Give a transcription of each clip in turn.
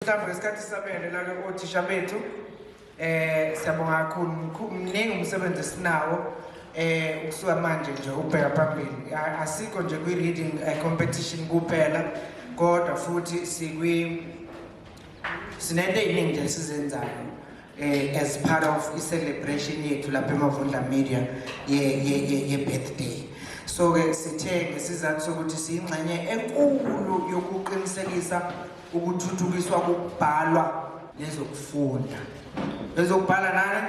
Mhlawumbe ngesikhathi sabele la othisha bethu siyabonga kakhulu mningi umsebenzi esinawo ukusuka manje nje ubheka phambili asikho nje kwi reading competition kuphela kodwa futhi sinento eyiningi nje sizenzayo as part of I celebration yethu lapha eMavundla Media ye birthday. So ke sithe ngesizathu sokuthi siyingxenye enkulu yokuqinisekisa ukuthuthukiswa kokubhalwa nezokufunda. Ezokubhala nani?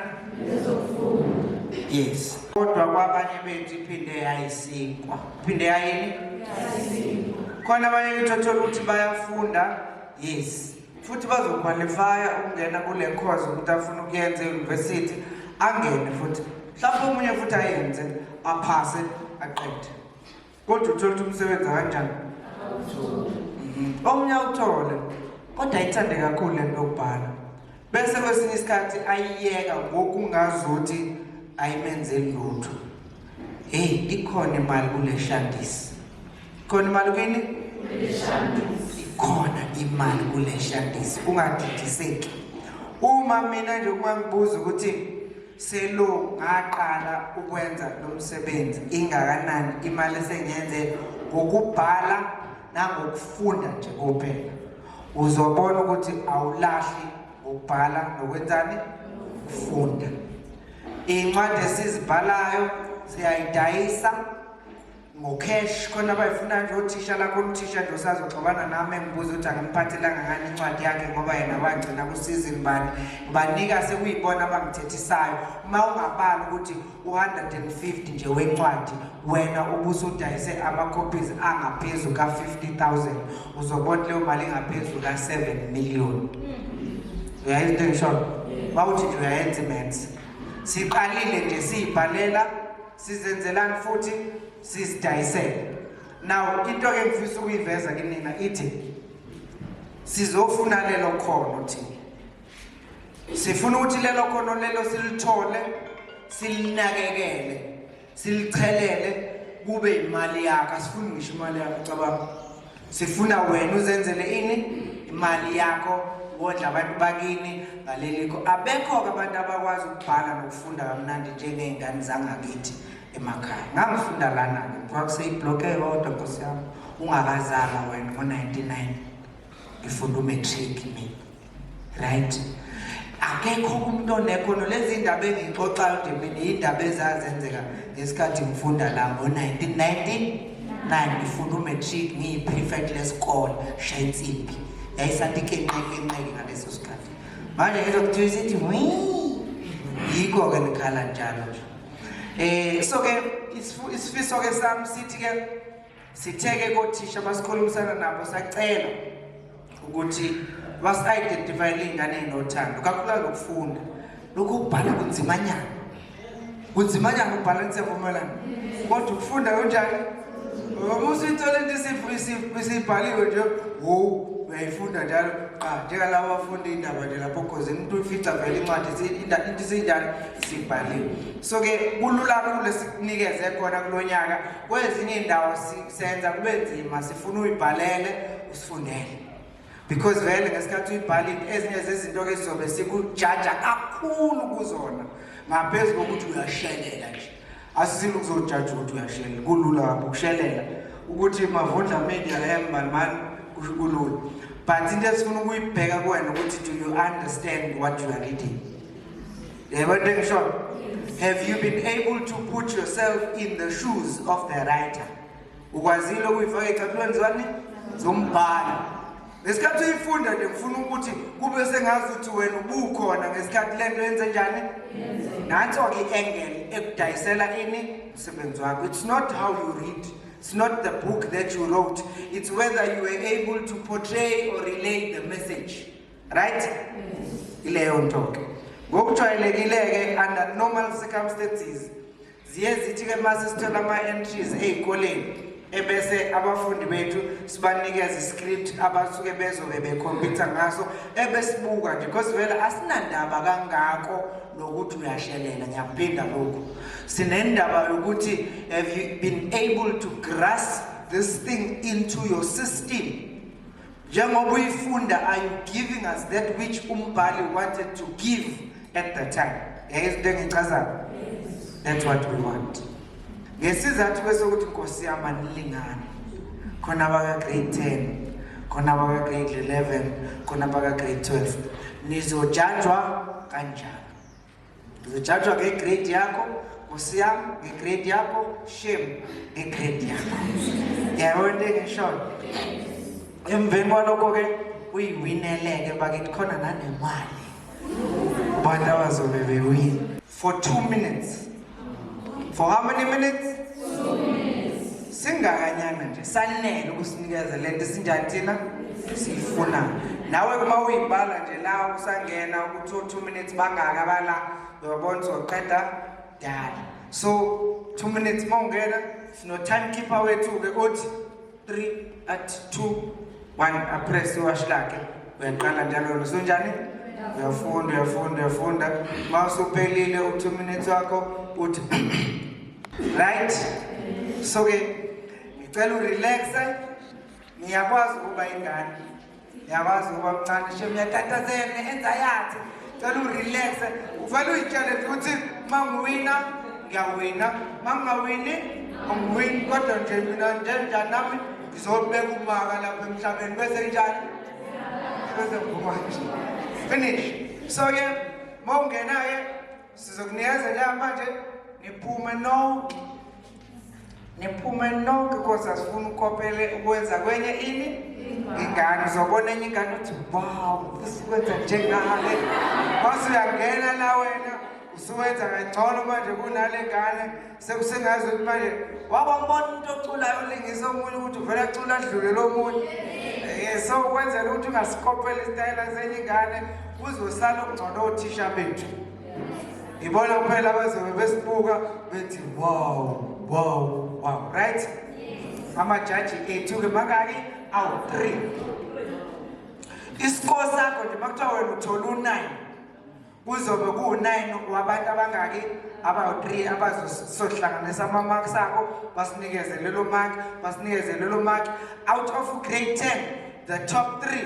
Ezokufunda. Yes. Kodwa kwabanye bethu iphinde yayisikwa. Iphinde yayini? Yayisikwa. Khona abanye uthola ukuthi bayafunda, yes. Futhi bazoqualifya ukungena kule course ukuthi afuna ukuyenza e-university, angene futhi. Mhlawumbe omunye futhi ayenze, aphase, aqede. Kodwa uthola ukuthi umsebenzi kanjani? Omunye uthole kodwa ayithande kakhulu lento yokubhala bese kwesinye isikhathi ayiyeka ngokungazuthi ayimenze lutho. Ikhona imali kule shandisi. Khona imali kini? Kule shandisi. Ikhona imali kule shandisi. Ungadidiseki. Uma mina nje kungibuza ukuthi selo ngaqala ukwenza lo msebenzi ingakanani imali esengenze ngokubhala nangokufunda nje kuphela uzobona ukuthi awulahli ukubhala nokwenzani ukufunda. Incwadi esizibhalayo siyayidayisa ngocash khona abayifuna nje uthisha lakho umthisha nje usazoxabana nami engibuza ukuthi angimphathelanga ngani incwadi yakhe ngoba yena wagcina kusizini bani banika sekuyibona abangithethisayo uma ungabala ukuthi 150 nje wencwadi wena ubusudayise ama-copies angaphezulu ka-50,000 uzobona leyo mali engaphezulu ka-7 million. Uyayenza into engishoyo? Bawuthi nje uyayenza imensi. Siqalile nje siyibhalela sizenzelani futhi sizidayisele. Now into engifisa ukuyiveza kinina ithi sizofuna lelo khono thina. Sifuna ukuthi lelo khono lelo silithole, silinakekele, silichelele kube imali yakho. Asifuni ngisho imali yakho cabanga. Sifuna wena uzenzele ini imali yakho wodla abantu bakini ngaleliko. Abekho abantu abakwazi ukubhala nokufunda kamnandi njengezingane zangakithi emakhaya. Ngangifunda lana ke mfaka kuseyibloke kodwa Nkosi yami ungakazala wena ngo99 ngifunda umatric mina. Right? Akekho umuntu onekhono lezi indaba engixoxayo nje mina indaba ezazenzeka ngesikhathi ngifunda la ngo1999 ngifunda umatric ngiyiprefect lesikole Shayinsimbi. Yayisathi kenqeke ngaleso sikhathi. Manje ngizokuthiwa isithi yikho ke nikhala njalo nje. So ke isifiso ke sami sithi ke sitheke kothisha basikhulumisana nabo sacela ukuthi basi-identify izingane ezinothando kakhulu lokufunda. Lokhu kubhala kunzimanyana. Kunzimanyana ukubhala nisevumelana. Kodwa ukufunda kanjani? Usithola into isibhaliwe nje uyayifunda njalo njengalabo abafundi indaba nje lapho cause umuntu ufica vele incwadi into isinjani sibhaliwe. So ke kulula kakhulu sikunikeze khona kulonyaka kwezinye indawo senza kube nzima sifuna uyibhalele usifundele because vele ngesikhathi uyibhalile ezinye zezinto ke sizobe sikujaja kakhulu kuzona ngaphezulu kokuthi uyashelela nje. Asizile ukuzojaja ukuthi uyashelela kulula ukushelela ukuthi Mavundla Media embalmani kulula. But into esifuna ukuyibheka kuwena ukuthi do you understand what you are reading? Have you been able to put yourself in the shoes of the writer? Ukwazile ukuyifaka ecaphulweni zani zombhalo. Ngesikhathi uyifunda nje ngifuna ukuthi kube sengazi ukuthi wena ubukhona ngesikhathi lento yenze njani? Nanso ke iangle ekudayisela ini umsebenzi wakho. It's not how you read. It's not the book that you wrote. It's whether you were able to portray or relay the message. Right? Ileyo nto ke. Ngokujwayelekile under normal circumstances ziye zithi ke mase sithola ama-entries ezikoleni ebese abafundi bethu sibanikeza iscript abasuke bezobe bekhompyutha ngaso ebesibuka nje because vele asinandaba kangako nokuthi uyashelela. Ngiyaphinda lokho sinendaba yokuthi have you been able to grasp this thing into your system Njengoba uyifunda, are you giving us that which umbhali wanted to give at the time? That's what we want. Ngesizathu kwesokuthi Nkosi yami nilingane. Khona baka grade 10, khona baka grade 11, khona baka grade 12. Nizojajwa kanjani? Nizojajwa ngegrade yakho, Nkosi yami ngegrade yakho, shame ngegrade yakho. Yabona ngisho. Emveni kwalokho ke uyiwineleke bakithi khona nanemali. Abantu abazobe bewin for 2 minutes. For how many minutes? 2 minutes. Singakanyana nje sanele ukusinikeza lento sinjani thina sifuna. Nawe kuma uyibhala nje la usangena ukuthi 2 minutes bangaka bala uyabona uzoqeda dala. So 2 minutes mawungena sino timekeeper wethu ke uthi 3 at 2 1 apress washlake uyaqala njalo so njani uyafunda mawusuphelile u2 minutes wakho uthi right. So ke ngicela urelax, ngiyakwazi ukuba ingane, ngiyakwazi ukuba mncane nje uyatatazela enza yathi, ngicela urelax, uvale uyitshele ukuthi mangiwina ngiyawina, mangawini angiwini, kodwa nje mina njani nami ngizobeka umaka lapha emhlabeni bese njani bese ngumanje finish. So ke mawungena ke sizokunikeza la manje niphume no because asifuna ukopele ukwenza kwenye ini ingane. Uzobona enye ingane uthi wow usikwenza njengale, mase uyangena la wena usuwenza ngcono manje kunale ngane, sekusengazi ukuthi manje wabambona umuntu oculayo ulingisa omunye ukuthi uvela acula adlule lo munye. So ukwenzela ukuthi ungasikopele isitayela senye ingane uzosala okungcono othisha bethu. Ibona kuphela abazobe besibuka bethi wow, right? Amajaji ethu ke makaki awu3. Isikole sakho nje makuthiwa wena uthola u9, kuzobe ku9 wabantu abangaki abawu3 abazohlanganisa ama marks akho basinikeze lelo mark out of grade 10. The top 3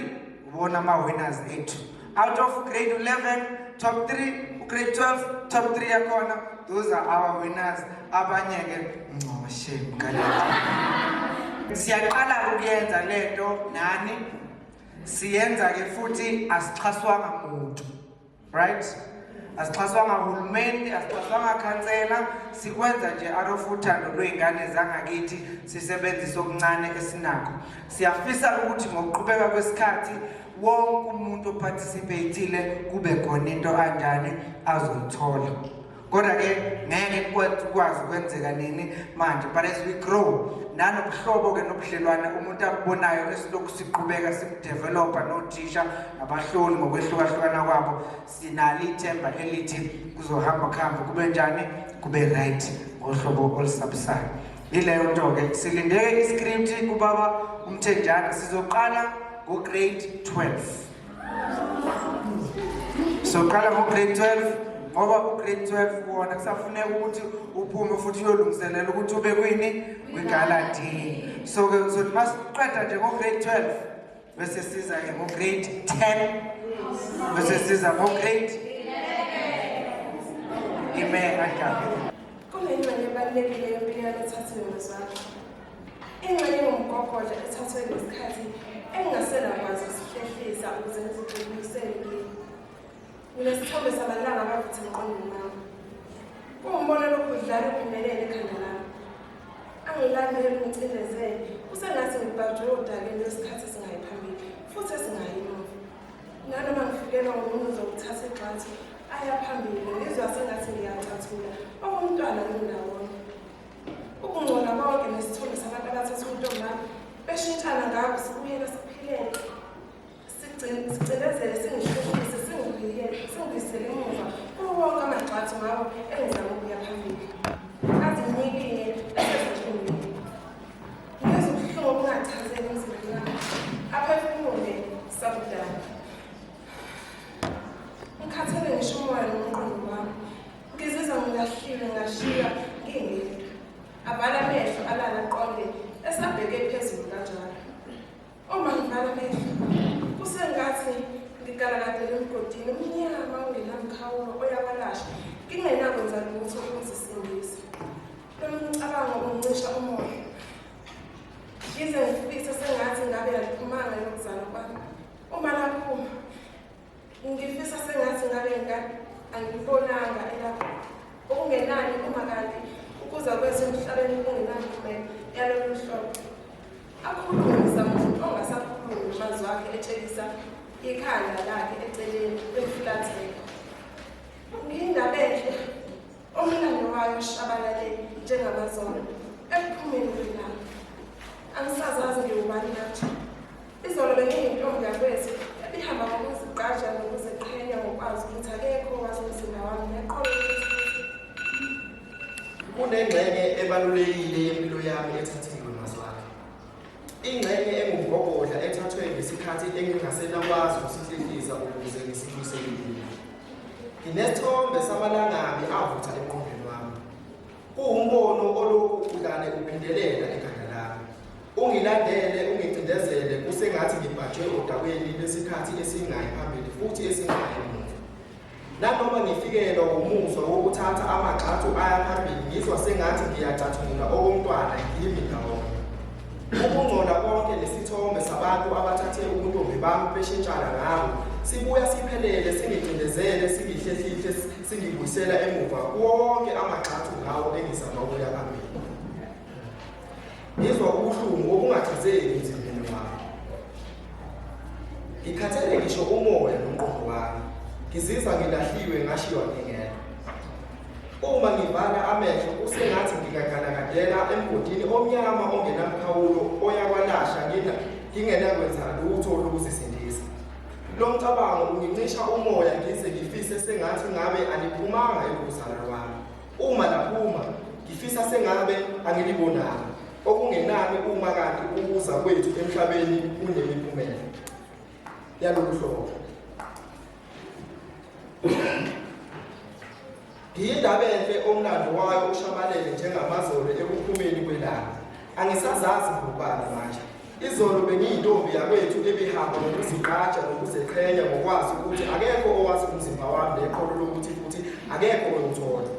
ubona ama winners ethu. Out of grade 11 top 3, grade 12 top 3 yakona, those are our winners. Abanye ke shame kalenda. Siyaqala ukuyenza lento nani? Siyenza ke futhi asixhaswanga umuntu. Right? Asixhaswanga uhulumeni, asixhaswanga khansela, sikwenza nje out of uthando lwezingane zangakithi, sisebenzisa okuncane esinakho. Siyafisa ukuthi ngokuqhubeka kwesikhathi wonke umuntu oparticipate-ile kube khona into kanjani azoyithola. Kodwa ke ngeke kwazi kwenzeka nini manje, but as we grow nanobuhlobo ke nobudlelwane umuntu abubonayo esilokhu siqhubeka sidevelopa nothisha nabahloli ngokwehlukahlukana kwabo, sinalo ithemba elithi kuzohamba kube njani, kube right ngohlobo olusabisayo. Yileyo nto ke silindele iscript kubaba uMthenjana, sizoqala grade 12. So qala grade 12 ngoba grade 12 wona kusafuneka ukuthi uphume futhi uyolungiselela ukuthi ube kwini kwigaladi. So ke masiqeda nje grade 12 bese siza ke grade 10 bese siza grade 11. Ime akhabe kunengxenye ebalulekile empilweni ethathwe ngizakho. Ingxenye ngomgogodla ethathwe ngesikhathi engasenakwazi ukuzihlehlisa ukuze ngizibuyisele kimi. Nginesithombe sabalanga abavuthi emqondweni wami. Kuwumbonelo okudlala ukuphumelela ekhanda lami. Angilandele ngicindezele, kusengathi ngibhajwe odakeni lwesikhathi esingayiphambili futhi esingayimuva. Nanoma ngifikelwa umuntu uzokuthatha igxathu aya phambili, ngizwa sengathi ngiyacathula okumntwana ngindawonye. Ukungcola konke nesithombe sabantu abathatha untombami beshintshana ngabo sikuyela siphilele. Sigcinezele singihlehlise singibuyisele emuva kuwo wonke amagxathu ngabo engizama ukuya phambili. Azinyikile esezihlungile. Ngizwa ubuhlungu obungachazeki emzimbeni wami. Aphefumule sabudala. Ngikhathele ngisho umoya nomqondo wami. Ngizizwa ngilahliwe ngashiya ngingedwa. Abala amehlo alala aqonde esabheke phezulu kanjalo. Uma ngivala amehlo kusengathi ngigalakadele emgodini omnyama ongenamkhawulo oyabalasha ngingenakwenza lutho ukuzisindisa. Lo mcabango ungicisha umoya yize ngifisa sengathi ngabe yaliphumanga yokuzalwa kwami. Uma laphuma ngifisa sengathi ngabe angibonanga elapho okungenani uma kanti ukuza kwethu emhlabeni kungenamphumela yalolu hlobo. Akhulumisa umuntu ongasakhulumi amazwi akhe etshengisa ikhanda lakhe eceleni kwefulathela. Ngiyindaba enhle omlando wayo oshabalale njengamazolo ekuphumeni kwelanga. Angisazazi ngiwubani nathi. Izolo bengiyintombi yakwethu ebihamba ngokuzigqaja nokuziqhenya ngokwazi ukuthi akekho wazomzimba wami neqolo kunengxenye ebalulekile yempilo yami ethathiwe mazwakhe. Ingxenye engumgogodla ethathwe ngesikhathi engingasenakwazi ukusihlehlisa ukuze ngisibuyisele impilo. Nginesithombe samalangabi avutha emqondweni wami. Kuwumbono olokhu udlale uphendelela ekhanda lami. Ungilandele, ungicindezele kusengathi ngibhajwe odakweni lesikhathi esingayi phambili futhi esingayi emuva. Nanoma ngifikelwa umuzwa wokuthatha amagxathu aya phambili ngizwa sengathi ngiyacathula okomntwana ngimi ndawonye. Ukungcola konke lesithombe sabantu abathathe ubuntombi bami beshintshana ngabo sibuya siphelele singicindezele singihlehlile singibuyisela emuva wonke amagxathu ngawo engizama ukuya phambili. Ngizwa ubuhlungu obungachazeki emzimbeni wami. Ngikhathele ngisho umoya nomqondo wami. Ngizizwa ngilahliwe ngashiwa ngingedwa. Uma ngivala amehlo kusengathi ngingagalakadela emgodini omnyama ongenamkhawulo oyakwalasha ngingenakwenza lutho lokuzisindisa. Lo mcabango ungincisha umoya ngize ngifise sengathi ngabe aliphumanga ekuzalwa kwami. Uma laphuma ngifisa sengabe angilibonanga. Okungenani uma kanti ukuza kwethu emhlabeni kunemiphumela yalolu hlobo. Ngiyindaba enhle omlando wayo ushabalele njengamazolo ekuphumeni kwelanga. Angisazazi ngubani manje. Izolo bengiyintombi yakwethu ebihamba ngokuzigqaja nokuzeqhenya ngokwazi ukuthi akekho owazi umzimba wami neqolo lokuthi futhi akekho ongithola.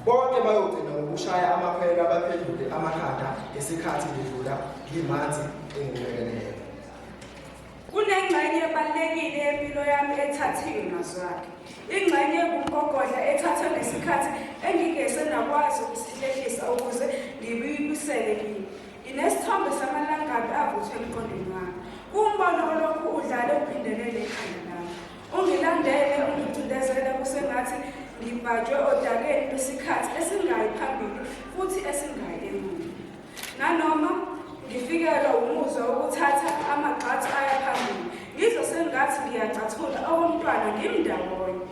Bonke bayogcina ngokushaya amakhwela baphendule amakhanda ngesikhathi bedlula ngimanzi engibekeleyo. Kunengxenye ebalulekile yempilo yami ethathiwe mazwakhe. Ingxenye engumgogodla ethathwe ngesikhathi engingesenakwazi ukusihlehlisa ukuze ngibuyisele kimi. Inesithombe samalangabi avuthwe emqondweni wami. Kuwumbono olokhu udlale uphindelele ekhanda lami. Ungilandele, ungicindezele kusengathi ngibhajwe odakeni lwesikhathi esingayi phambili futhi esingayi emuva. Nanoma ngifikelwa umuzwa wokuthatha amagxathu aya phambili ngizwe sengathi ngiyacathula okomntwana ngimndawonye.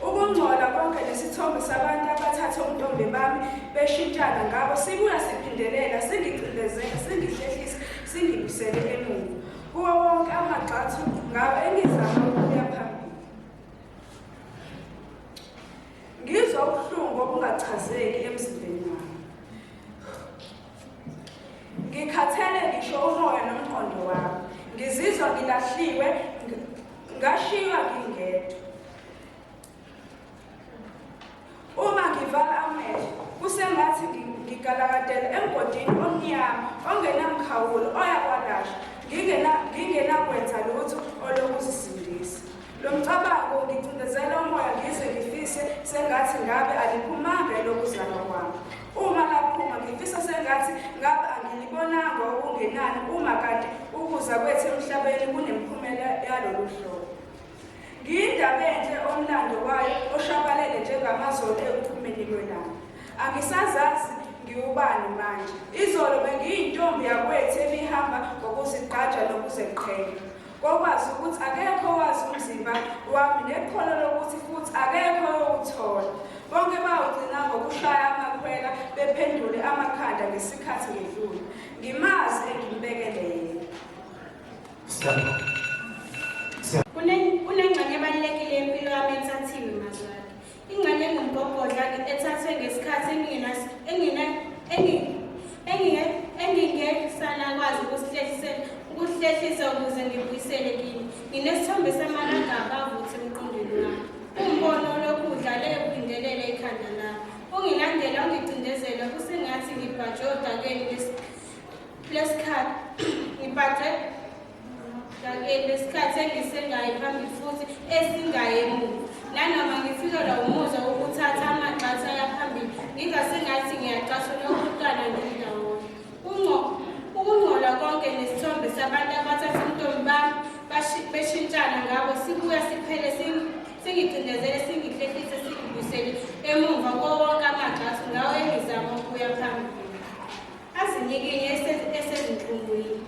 Ukungcola konke lesithombe sabantu abathatha ubuntombi bami beshintshana ngabo sibuya siphindelela singicindezela singihlehlisa singibuyisele emuva kuwo wonke amagxathu ngabo engizama ukuya phambili. Ngizwa ubuhlungu obungachazeki emzimbeni wami. Ngikhathele ngisho umoya nomqondo wami. Ngizizwa ngilahliwe ngashiywa ngingedwa. Uma ngivala amehlo kusengathi ngigalakadele emgodini omnyama ongenamkhawulo oyakwalasha ngingenakwenza lutho olokuzisindisa. Lo mcabango ngicindezela umoya ngize ngifise sengathi ngabe aliphumanga elokuzalwa kwami. Uma laphuma ngifisa sengathi ngabe angilibonanga okungenani uma kanti ukuza kwethu emhlabeni kunemiphumela yalolu hlobo. Ngiyindaba enhle omlando wayo oshabalele njengamazolo ekuphumeni kwelanga. Angisazazi ngiwubani manje. Izolo bengiyintombi yakwethu ebihamba ngokuzigqaja nokuzeqhenya. Kokwazi ukuthi akekho owazi umzimba wami neqolo lokuthi futhi akekho owuthola. Bonke bawugcina ngokushaya amakhwela bephendule amakhanda ngesikhathi ngedlula. Ngimazi engimbekelele. Kunengxenye ebalulekile yempilo yami ethathiwe mazwakhe. Ingxenye engumgogodla ethathwe ngesikhathi engingesanakwazi ukuhlehlisa ukuze sengisengayi phambili futhi esingayi emuva. Nanoma ngifikelwa umuzwa wokuthatha amagxathu aya phambili, ngingasengathi ngiyacasula ukutwana ngindawonye. Ukungcola konke nesithombe sabantu abathatha intombi bami beshintshana ngabo sibuya siphele singicindezele singihlehlise singibuyisele emumva kowonke amagxathu ngawo engizama ukuya phambili. Azinyikinye esezinhlungwini.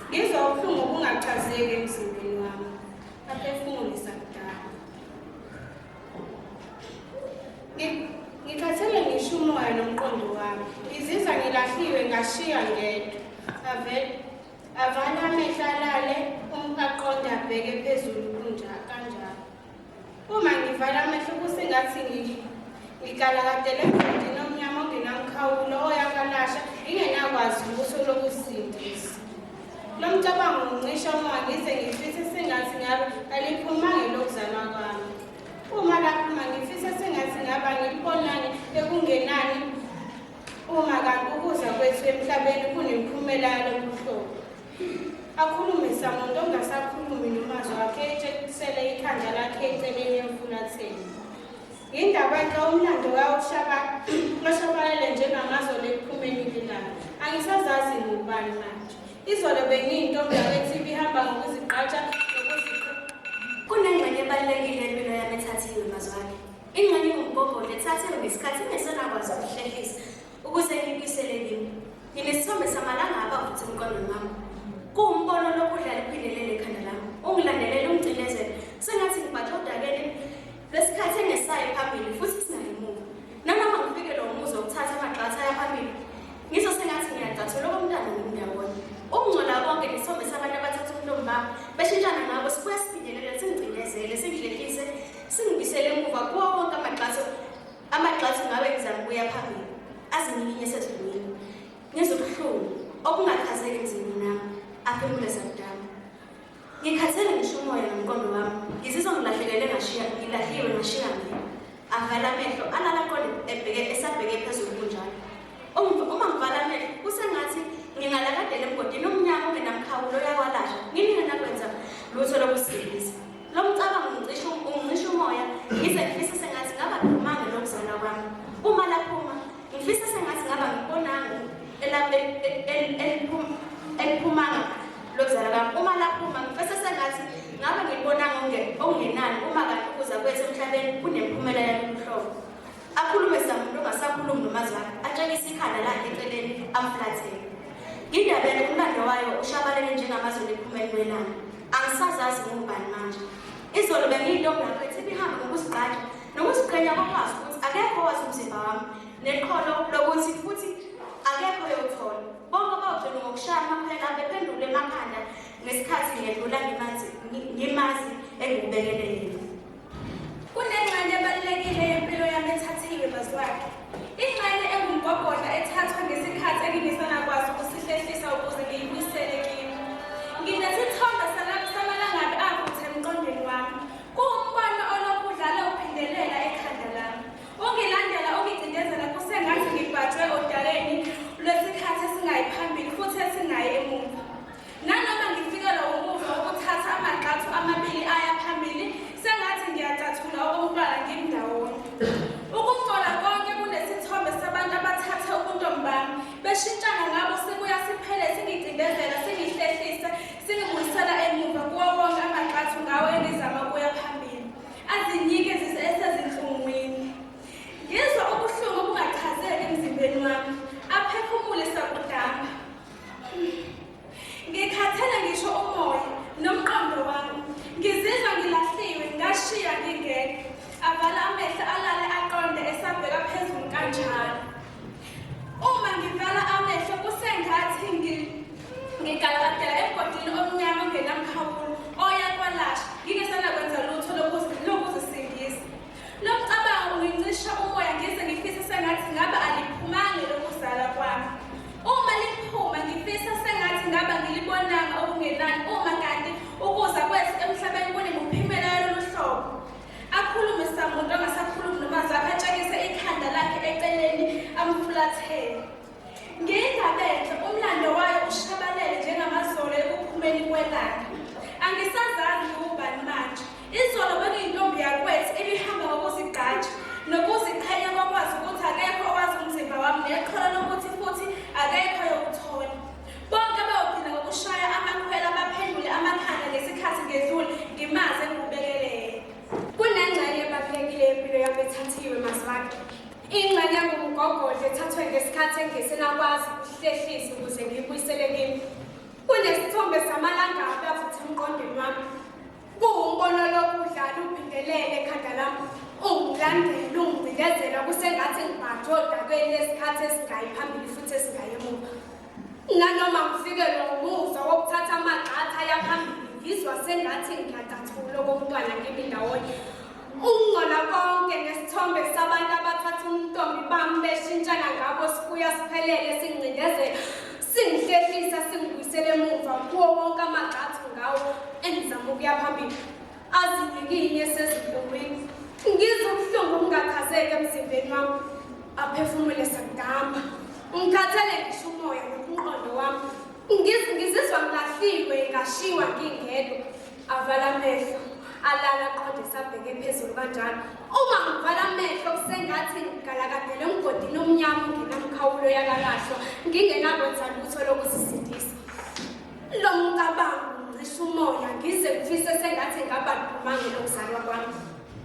Ngizwa ubuhlungu obungachazeki emzimbeni wami. Aphefumulisa kudala. Ngikhathele ngisho umoya nomqondo wami. Ngizizwa ngilahliwe ngashiya ngedwa. Avala amehlo alale aqonde abheke phezulu kanjalo. Uma ngivala amehlo kusengathi ngigalakadele emgodini omnyama ongenamkhawulo oyakalasha ngingenakwazi ubuso lokusindisa. Lo mcabango ngicisha umoya ngize ngifise sengathi ngabe aliphumanga lokuzalwa kwami. Uma laphuma ngifise sengathi ngaba ngilibonani ekungenani uma kanti ukuza kwethu emhlabeni kunemiphumela yalobuhlobo. Akhulume samuntu ongasakhulumi nomazwi wakhe etshekisele ikhanda lakhe eceleni emfulatheni. Indaba enhle umlando oshabalele njengamazolo ekuphumeni lelanga. Angisazazi ngubani manje. Izolo bengiyintombi yabethi ibihamba ngokuzigqaja nokuzikho. Kunengxenye ebalulekile empilo yami ethathiwe mazwane. Ingxenye ngumgogodla ethathiwe ngesikhathi ingesenakwazi ukuhlehlisa ukuze ngibuyisele kimi. Nginesithombe samalanga abavuthi emqondweni wami. Kuwumbono lokudlala iphindelele ekhanda lami. Ungilandelele ungcinezele. Sengathi ngibhaxa udakeni lesikhathi engesayo phambili futhi singayimuva. Nanoma ngifikelwa umuzwa wokuthatha amagxathu aya phambili, ngizosengathi ngiyacathula okomntana ngindawonye. Ukungcola konke nesithombe sabantu abathatha umlomo bami beshintshana ngabo sibuya siphindelele singigcinezele singihlehlise singibuyisele emuva kuwo wonke amagxathu ngabe ngizama ukuya phambili. Azinyikinye esedlulile. Ngizobuhlungu obungachazeki emzimbeni nami aphefumulisa kudala. Ngikhathele ngisho umoya nomqondo wami. Ngizizwa ngilahliwe ngashiya ngedwa. Avala amehlo alala aqonde esabheke phezulu kunjalo. Uma ngivala amehlo kusengathi ngingalakadela emgodini omnyama ongenamkhawulo oyakwalasha ngingenakwenza lutho lokusindisa. Lo mcabango ungicisha umoya ngize ngifise sengathi ngaba phumanga lokuzalwa kwami. Uma laphuma ngifise sengathi ngaba ngibonanga eliphumanga lokuzalwa kwami. Uma laphuma ngifise sengathi ngaba ngibonanga ongenani uma kanti ukuza kwethu emhlabeni kunemphumela yalomhlobo. Akhulume samuntu ongasakhulumi nomazi wakhe atshengise ikhanda lakhe eceleni amfulathele. Ngindabele umlando wayo ushabalele njengamazolo ephumeni welanga. Angisazazi ngubani manje. Izolo bengiyintombi yakwethu ibihamba ngokuzigqaja nokuziqhenya kokwazi ukuthi akekho owazi umzimba wami neqholo lokuthi futhi akekho yothola. Bonke bawugcina ngokushaya amaphela bephendule emakhanda ngesikhathi ngedlula ngimazi engikubekelele. Kunengxenye ebalulekile yempilo yami ethathiwe bazwakhe. Ingxenye engumgogodla ethathwa ngesikhathi engingesanakwazi ukusihlehlisa ukuze ngiyibuyisele kimi. Nginesithombe samalangabi avuthe emqondweni wami. Kuwumbono olokudlala uphindelela ekhanda lami. Ungilandela ungicindezela kusengathi ngibhajwe odakeni lwesikhathi esingayi phambili futhi esingayi emuva. Nanoma ngifikelwa umuzwa wokuthatha amagxathu amabili aya phambili, Ingxenye ngumgogodla ethathwe ngesikhathi engesenakwazi ukuhlehlisa ukuze ngiyibuyisele kimi. Kunesithombe samalangabi avutha emqondweni wami. Kuwumbono lokudlala ubhingelele ekhanda lami. Ungilandela ungicindezela kusengathi ngibhathwe odakeni lesikhathi esingayi phambili futhi esingayi emuva. Nanoma ngifikelwe umuzwa wokuthatha amagxatha aya phambili, ngizwa sengathi ngiyacathula okomntwana kimi ndawonye. Ungcola konke nesithombe sabantu abathatha umntombi bami beshintshana ngabo sibuya siphelele singcindezela, singihlehlisa singibuyisele emuva kuwo wonke amagxatha ngawo engizama ukuya phambili. Azininginye sezidlungwini. Ngizwa ubuhlungu obungakhazeki emzimbeni wami. Aphefumule sakudamba. Ngikhathele ngisho umoya nomqondo wami. Ngizizwa ngilahliwe, ngashiwa ngingedwa. Avala amehlo, alala aqondisa abheke phezulu kanjalo. Uma ngivala amehlo kusengathi ngigalakadele emgodini omnyama ongenamkhawulo yakalahlwa, ngingenakwenza lutho lokuzisindisa. Lo mcabango ngisho umoya ngize ngifise sengathi ngaba ngiphumange lokuzalwa kwami.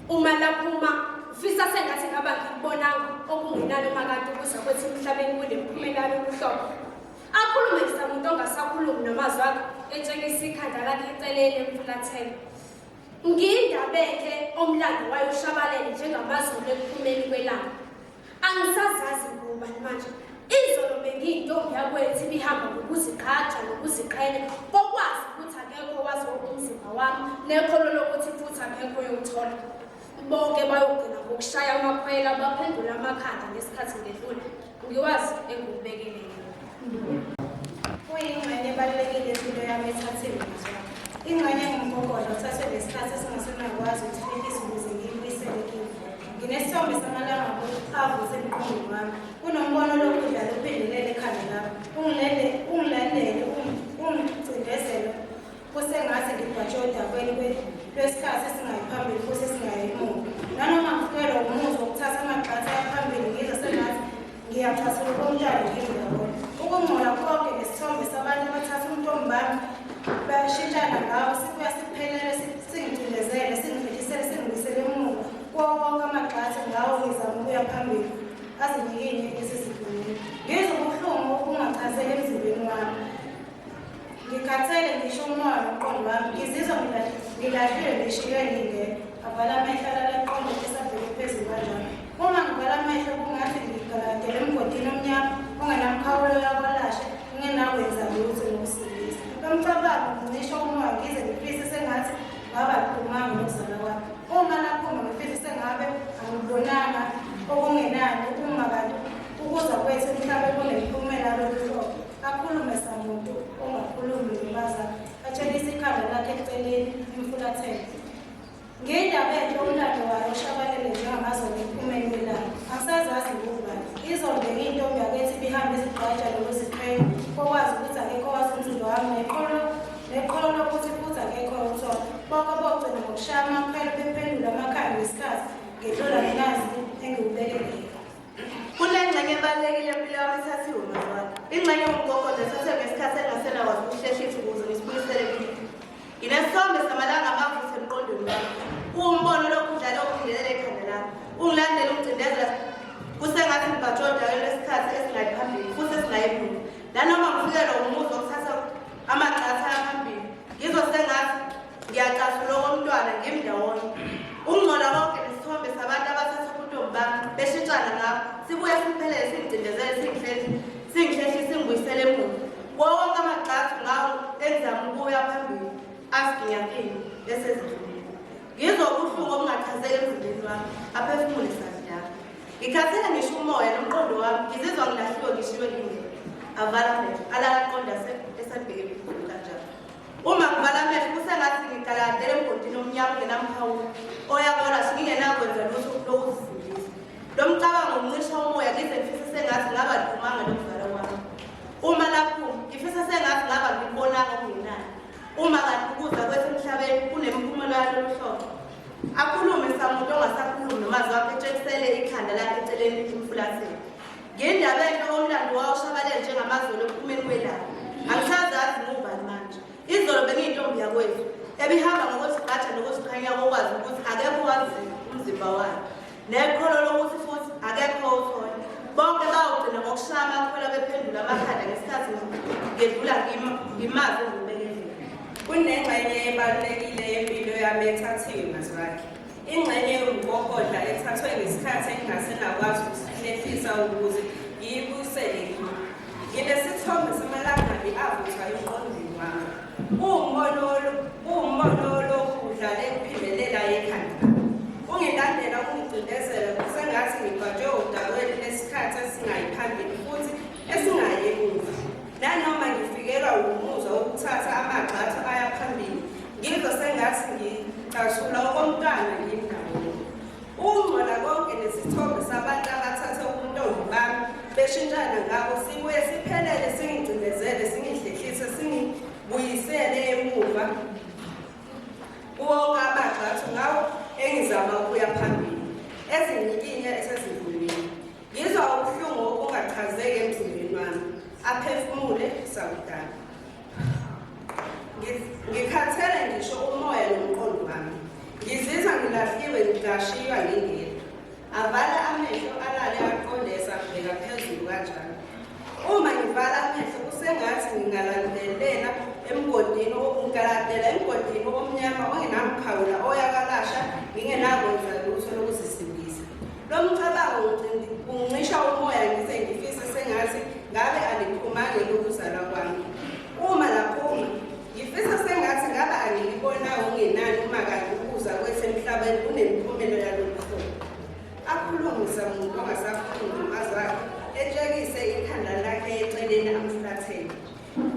Uma laphuma ngifisa sengathi ngaba ngikubonanga okungenalo makade ukuza kwethi emhlabeni kunemphumela yobuhlobo. Akhulume ngisamuntu ongasakhulumi namazwi akhe entshengisikhanda lakhe eceleni emfulathele. Ngiyindabeke omlando wayo ushabalele njengamazulu ekuphumeni kwelanga. Angisazazi ngubani manje. Izolo bengiyintombi yakwethu ibihamba ngokuzigqaja nokuziqhenya, kokwazi ukuthi akekho wazi umzimba wami nekholo lokuthi futhi akekho yowuthola. Bonke bayogcina ngokushaya amakhwela baphendula amakhanda ngesikhathi ngedlule. Ngiwazi engubekele. Kuyingxenye ebalulekile impilo yami ethathiwe mazwakhe. Ingxenye ngumgogodla uthathwe ngesikhathi esingasenakwazi ukuhlehlisa ukuze ngiyibuyisele kimi. Nginesithombe samalanga avutha emqondweni wami. Kunombono lokudlala uphendulela ekhanda lami. Ungilandele, ungicindezele. Kusengathi ngibhatshe odakweni lwesikhathi esingayi phambili futhi esingayi emuva. Nanoma ngifikelwa umuzwa wokuthatha amagxatha aya phambili, ngizwa sengathi ngiyacathula okomntwana kimi ndawonye. Ukungcola konke nesithombe sabantu abathatha umntombi bami bashintshana ngawo sibuya siphelele singicindezele singihlelisele singibuyisele emuva kuwo wonke amagxatha ngawo ngizama ukuya phambili azinyikinye esizibunini. Ngizwa ubuhlungu obungachazeki emzimbeni wami. Ngikhathele ngisho umoya nomqondo wami. Ngizizwa ngilahliwe ngishiywe ngingedwa. Avala amehlo alala eqondeni esabheke phezulu kanjalo. Uma ngivala amehlo kungathi ngigalagele emgodini omnyama ongenamkhawulo yakwalashe, ngingenakwenza lutho nokusindisa. Lo mcabango ngisho umoya ngize ngifise sengathi ngaba ngiphumange lokuzalwa kwami. Uma laphuma ngifise sengabe angibonanga okungenani uma kanti ukuza kwethu emhlabeni kunemiphumela loluhlobo. Akhulume samuntu ongakhulumi nomaza, atshelise ikhanda lakhe eceleni emfulathele. Ngiyindabeke umlando wayo ushabalele njengamazolo ekuphumeni kwelanga. Angisazazi ngubani. Izolo ngiyintombi yakithi ibihambe izigqaja nokuziqhenya, kokwazi ukuthi akekho wazi umzuzu wami neqholo lokuthi futhi akekho yowuthola. Bonke bogcina ngokushaya amakhwelo bephendula amakhaya ngesikhathi ngedlula nginazi engiwubekele. Kunengxenye ebalulekile empilo yami ethathiwe mazwakhe. Ingxenye ngumgogodla ethathwe ngesikhathi engasenakwazi ukuhlehlisa ukuze ngisibuyisele kimi. Nginesithombe samalanga amavutha emqondweni wami. Kuwumbono lokudlala okuphindelela ekhanda lami. Ungilandela ungicindezela kusengathi ngibhatshe odakeni lwesikhathi esingayi phambili futhi esingayi emuva. Nanoma ngifikelwa umuzwa wokuthatha amagxatha aya phambili, ngizwa sengathi ngiyacathula okomntwana ngimi ndawonye. Ukungcola konke nesithombe sabantu abathatha ubuntombi bami beshintshana ngabo sibuya siphelele singicindezele singihlehlise singibuyisele emuva. Kuwo wonke amagxatha ngawo engizama ukuya phambili asiginyakini esezidlulile. Ngizwa ubuhlungu obungachazeki emzimbeni wami, aphefumule sadlala. Ngikhathele ngisho umoya nomqondo wami, ngizizwa ngilahliwe ngishiywe ngingedwa. Avala amehlo alala aqonda esabheke phezulu kanjalo. Uma ngivala amehlo kusengathi ngigalagele emgodini omnyama ongenamkhawulo oyakwalashe ngingenakwenza lutho lokuzisindisa. Lo mcabango uncisha umoya ngize ngifise sengathi ngaba ngiphumange lokuzalwa kwami. Uma laphuma ngifisa sengathi ngaba ngikubonanga okungenani. Uma kanti ukuza kwethu emhlabeni kunemiphumela yaloluhlobo. Akhulume samuntu ongasakhulumi namazwi akhe etshekisele ikhanda lakhe eceleni emfulathele. Ngiyindabeke omlando wawo ushabalele njengamazolo ekuphumeni kwelanga. Angisazazi ngubani manje. Izolo bengiyintombi yakwethu ebihamba ngokuzigqaja nokuziqhenya kokwazi ukuthi akekho wazi umzimba wayo. Nekholo lokuthi futhi akekho abekho uthole. Bonke bawugcina ngokushaya amakhwela bephendula amakhanda ngesikhathi ngedlula ngimazi engibekele. Kunengxenye ebalulekile yempilo yami ethathiwe mazwakhe. Ingxenye yomgogodla ethathwe ngesikhathi engingasenakwazi ukusihlehlisa ukuze ngiyibuyisele kimi. Nginesithombe samalangabi avuthwa emqondweni wami. Uwumbono lokudla ekuphimelela ekhanda. Ungilandela ungicindezela kusengathi ngibhajwe udakweni lesikhathi esingayiphambili futhi esingayi emuva. Nanoma ngifikelwa umuzwa wokuthatha amagxathu aya phambili, ngizwe sengathi ngicashula okomntwana ngimndawonye. Ukungcola konke nesithombe sabantu abathathe ubuntombi bami beshintshana ngabo sibuye siphelele singicindezele singihlehlise singibuyisele emuva wonke amagxathu ngawo engizama ukuya phambili ezinyikinya esezivunile. Ngizwa ubuhlungu obungachazeki emzimbeni wami aphefumule sakudala. Ngikhathele ngisho umoya nomqondo wami. Ngizizwa ngilahliwe ngashiywa ngingedwa. Avala amehlo alale aqondesa abheka phezulu kanjalo. Uma ngivala amehlo kusengathi ngingalandelela emgodini omnyama ongenamkhawula oyakalasha ngingenakwenza lutho lokuzisindisa. Lo mcabango uncisha umoya ngize ngifise sengathi ngabe aliphumanga lokuzalwa kwami. Uma laphuma ngifisa sengathi ngabe angilibonanga ungenani uma kanti ukuza kwesemhlabeni kunemiphumela yaloluhlobo. Akhulumisa umuntu ongasafundi umazwakhe etshekise ikhanda lakhe eceleni amfulathele.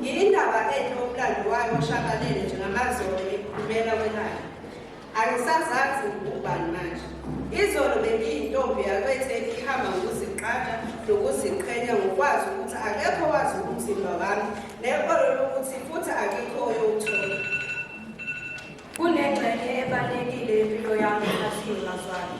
Yindaba enhle umlando wayo oshabalele njengamazolo ekhulumela kwelanga. Angisazazi ngubani manje. Izolo bengiyintombi yakwethu elihamba ngokuzigqaja nokuziqhenya ngokwazi ukuthi akekho wazi umzimba wami nekolo lokuthi futhi akekhoyo uthola. Kunengxenye ebalulekile yempilo yami ethathiwe mazwakhe.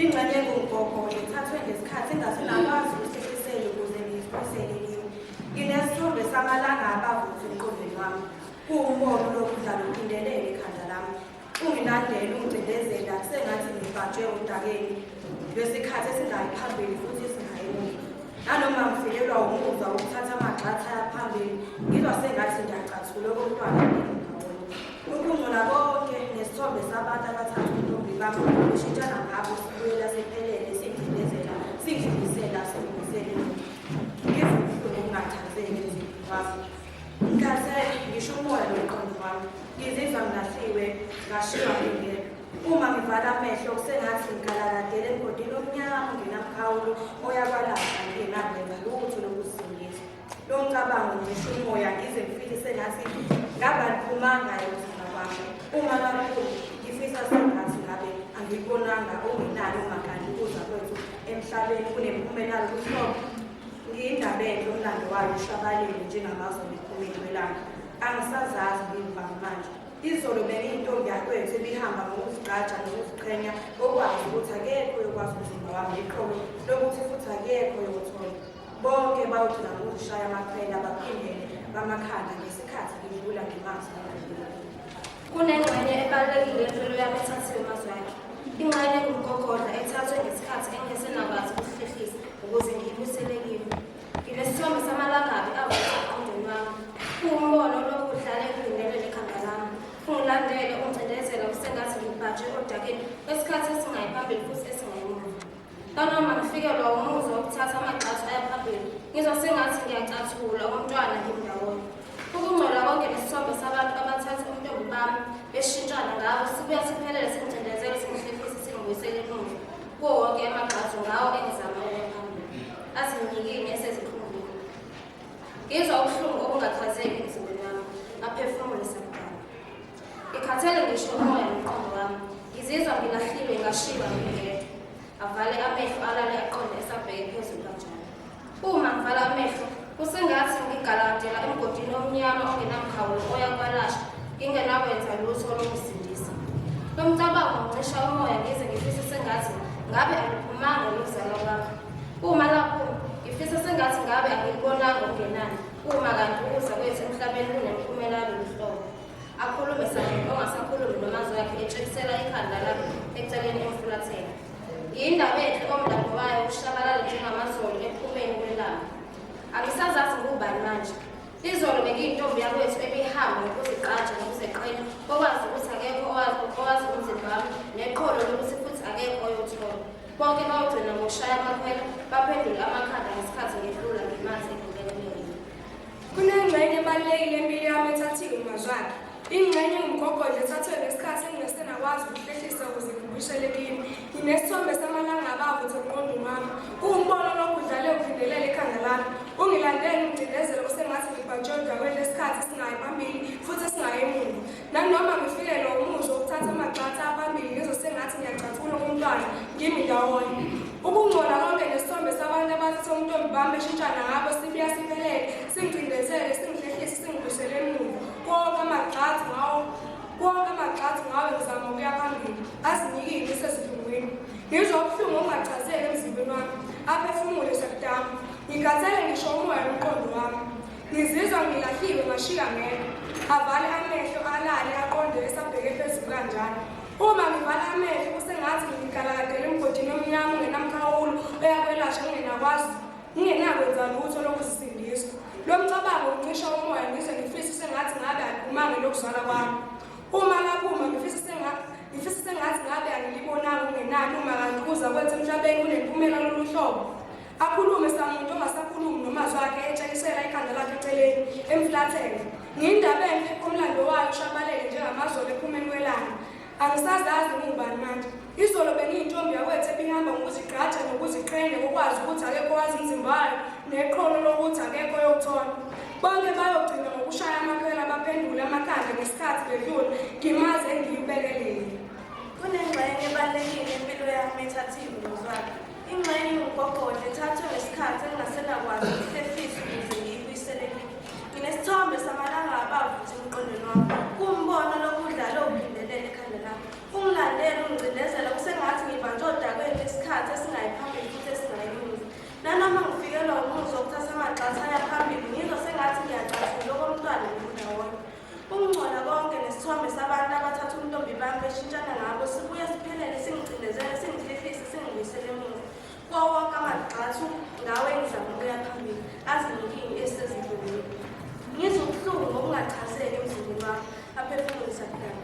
Ingxenye engumgogodla ethathwe ngesikhathi engasenakwazi ukusehlisela ukuze ngiyisibuyisele kimi. Nginesithombe samalanga abavutha emqondweni wami. Kuwumbono lokudlala uphindelela ekhanda lami. Ungilandela ungicindezela kusengathi ngibhajwe udakeni lwesikhathi esingayiphambili futhi esingayimuva. Nanoma ngifikelwa umuzwa wokuthatha amagxathu ayaphambili, ngizwa sengathi ngiyacathula okomntwana ngindawonye. Ukungcola konke nesithombe sabantu abathatha ubuntombi bami beshintshana ngabo sibuyela sephelele singidlizela singidlulisela singidlulisele. Ngizwa ubuhlungu obungachazeki emzimbeni wami. Ngikhathele ngisho umoya nomqondo wami. Ngizizwa ngilahliwe ngashiywa ngingedwa. Uma ngivala amehlo kusengathi ngigalaladele emgodini omnyama ongenamkhawulo oyakwalapha ngingenakwenza lutho lokuzisindisa. Lo mcabango ngisho umoya ngize ngifike sengathi ngabe aliphumanga emzimba wami. Uma kakhulu ngifisa sengathi ngabe angibonanga ongenani uma kanti ukuza kwethu emhlabeni kunemiphumela yokuhlobo. Ngiyindaba enhle umlando wayo ushabalele njengamazolo ephumeni kwelanga. Angisazazi ngiyivanga manje. Izolo bengiyintombi yakwethu ebihamba ngokuzigqaja nokuziqhenya okwazi ukuthi akekho yokwazi umzimba wami iqolo lokuthi futhi akekho yokuthola. Bonke bawugcina ngokuzishaya amakhwela baphindele bamakhanda ngesikhathi ngidlula ngimazi ngendlela. Kunengxenye ebalulekile yempilo yami ethathiwe mazwakhe. Ingxenye engumgogodla ethathwe ngesikhathi engasenakwazi ukusihlehlisa ukuze ngiyibuyisele kimi. Nginesithombe samalangabi avutha emqondweni wami. Kuwumbono lokudlala ekuphindelela ekhanda lami. Ungilandele ungicindezela kusengathi ngibhajwe odakeni lwesikhathi esingayiphambili futhi esingayimuva. Nanoma ngifikelwa umuzwa wokuthatha amagxathu ayaphambili, ngizwa sengathi ngiyacathula okomntwana ngimndawonye. Ukungcola konke nesithombe sabantu abathatha ubuntombi bami beshintshana ngabo sibuya siphelele singicindezele singihlehlise singibuyisele emuva. Kuwo wonke amagxathu ngawo engizama ukuya phambili. Azinyikinye esezikhungile. Ngizwa ubuhlungu obungachazeki emzimbeni wami aphefumule sakudala. Ngikhathele ngisho umoya nomqondo wami. Ngizizwa ngilahliwe ngashiywa ngingedwa. Avale amehlo alale aqonde esabheke phezulu kanjalo. Uma ngivala amehlo kusengathi ngigaladela emgodini omnyama ongenamkhawulo oyakwalasha ngingenakwenza lutho lokuzisindisa. Lo mcabango uncisha umoya ngize ngifise sengathi ngabe aliphumanga lokuzalwa kwami. Uma lapho ngifisa sengathi ngabe angilibonanga ungenani uma kanti ukuza kwethu emhlabeni kunemiphumela yaloluhlobo. Akhulume sakhe ongasakhulumi nomazwakhe etshekisela ikhanda lami eceleni emfulathela. Yindaba enhle omlambo wayo ukushabalala njengamazolo ephumeni kwelanga. Angisazazi ngubani manje. Izolo bekuyintombi yakwethu ebihamba ngokuzigqaja nokuzeqhenya okwazi ukuthi akekho owazi umzimba wami neqholo lokuthi futhi akekho oyothola. Bonke bawugcina ngokushaya amakhwela baphendule amakhanda ngesikhathi ngedlula ngimazi ekubelekeni. Kunengxenye ebalulekile empilo yami ethathiwe mazwakhe. Ingxenye engumgogodla ethathwe ngesikhathi engingasenakwazi ukuhlehlisa ukuze ngibuyisele kimi. Nginesithombe samalanga abavuthe emqondweni wami. Kuwumbono lokudlale ukuphindelela ekhanda lami. Ungilandele umcindezelo kusengathi ngibhantshwe endaweni lesikhathi singayi phambili futhi singayi emuva. Nanoma ngifikelwa umuzwa wokuthatha amagxatha aphambili ngizwe sengathi ngiyacathula umntwana ngimi ndawonye. Ukungcola konke nesithombe sabantu abathathe umntombi bami beshintshana ngabo sibuya siphelele singicindezele singihlehlise singibuyisele emuva. Konke amagxathu ngawe ngizama ukuya phambili azinikile isezidlungwini. Ngizwa ubuhlungu okungachazeki emzimbeni wami aphefumule sakudama. Ngikhathele ngisho umoya nomqondo wami. Ngizizwa ngilahliwe ngashiya ngedwa. Avale amehlo alale aqonde esabheke phezulu kanjalo. Uma ngivala amehlo kusengathi ngigalakadele emgodini omnyama ongenamkhawulo oyakwelashwa ngingenakwenza lutho lokuzisindisa. Lo mcabango uncisha umoya ngize ngifise sengathi ngabe aliphumanga lokuzala kwami. Uma laphuma ngifise sengathi ngabe angilibonanga ungenani uma kanti kuza kwethi emhlabeni kunemiphumela lolu hlobo. Akhulume samuntu ongasakhulumi nomazwi wakhe etshekisela ikhanda lakhe eceleni emflathele. Ngiyindaba enhle umlando wayo ushabalele njengamazolo ephumeni kwelanga. Angisazazi ngubani manje. Izolo bengiyintombi yakwethu ebihamba ngokuzigqaja nokuziqhenya ngokwazi ukuthi akekho owazi umzimba wayo neqholo lokuthi akekho oyothola. Bonke bayogcina ngokushaya amakhwela baphendule amakhanda ngesikhathi bedlula ngimaze engiyibelelile. Kunengxenye ebalulekile empilo yami ethathiwe mazwakhe. Ingxenye engumgogodla ethathwe ngesikhathi engingasenakwazi ukuhlehlisa ukuze ngiyibuyisele kimi. Nginesithombe samalanga abavuthe emqondweni wami. Kuwumbono lokudlala ukuphindelela ekhanda lami. Ungilandele ungicindezela kusengathi ngibanjwe odakweni lesikhathi esingayi phambili futhi esingayi emuva. Nanoma ngifikelwa umuzwa wokuthatha amagxatha aya phambili ngizwa sengathi ngiyacathula okomntwana ngindawonye. Ukungcola konke nesithombe sabantu abathatha umntombi bami beshintshana ngabo sibuye siphelele singicindezele singihlehlise singibuyisele emuva. Kuwo wonke amagxathu ngawe engizama ukuya phambili azinikini esezidlulile. Ngizwa ubuhlungu ngokungachazeki emzimbeni wami aphefumulisa kudala.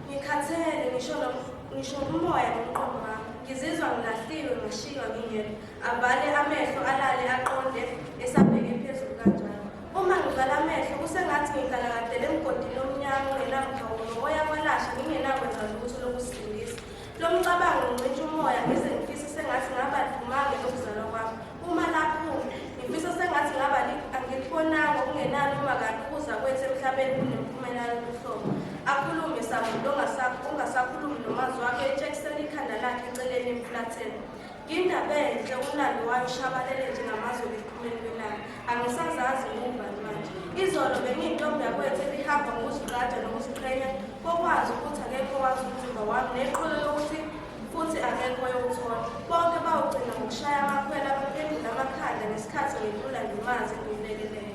Ngikhathele ngisho umoya nomqondo wami. Ngizizwa ngilahliwe ngashiywa ngingedwa. Avale amehlo alale aqonde esabheke phezulu kanjalo. Uma ngivala amehlo kusengathi ngigalakadele emgodini omnyama ongenamkhawulo oyakwelashwa ngingenakwenza lutho lokuzisindisa. Lo mcabango uncintsha umoya ngize ngifise sengathi ngaba liphumanga lokuzalwa kwami. Uma laphuma ngifisa sengathi ngaba angilibonanga okungenani uma kanti ukuza kwethu emhlabeni kunemiphumela yobuhlobo. Akhulume samuntu ongasakhulumi nomazwi wakhe etshekisela ikhanda lakhe eceleni emflathele. Ngiyindaba enhle umlando wayo ushabalele njengamazolo ephumeni kwelanga. Angisazazi ngubani manje. Izolo bengiyintombi yakwethu ebihamba ngokuzigqaja nokuziqhenya kokwazi ukuthi akekho owazi umzimba wami neqholo lokuthi futhi akekho oyothola. Bonke bawugcina ngokushaya amakhwela baphendule amakhanda ngesikhathi ngidlula ngimazi ngiyibeleleyo.